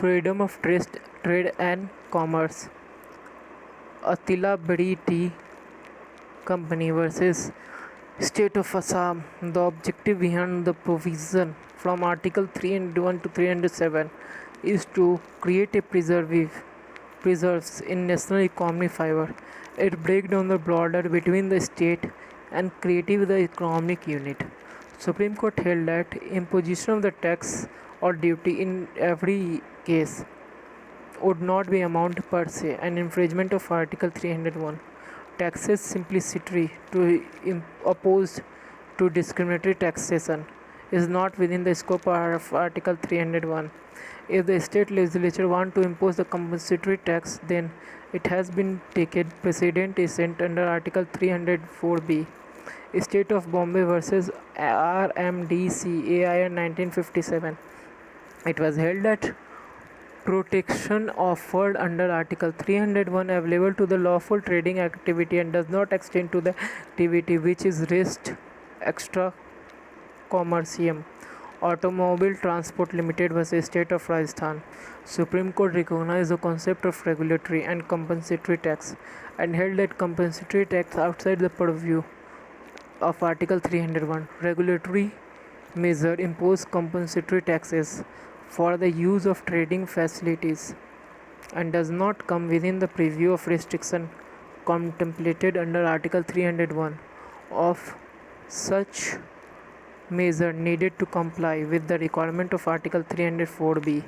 Freedom of Trade and Commerce. Attila Bedi Tea Company versus State of Assam. The objective behind the provision from Article 301 to 307 is to create a preserves in national economy fiber. It breaks down the border between the state and creative the economic unit. Supreme Court held that imposition of the tax or duty in every case would not be amount per se an infringement of Article 301. Taxes simplicity to opposed to discriminatory taxation is not within the scope of Article 301. If the state legislature want to impose the compensatory tax, then it has been taken precedent is sent under Article 304B. State of Bombay versus RMDC AIR 1957. It was held that protection offered under Article 301 available to the lawful trading activity and does not extend to the activity which is res extra commercium. Automobile Transport Limited versus State of Rajasthan. Supreme Court recognized the concept of regulatory and compensatory tax and held that compensatory tax outside the purview of Article 301. Regulatory measure impose compensatory taxes for the use of trading facilities and does not come within the preview of restriction contemplated under Article 301 of such measure needed to comply with the requirement of Article 304B.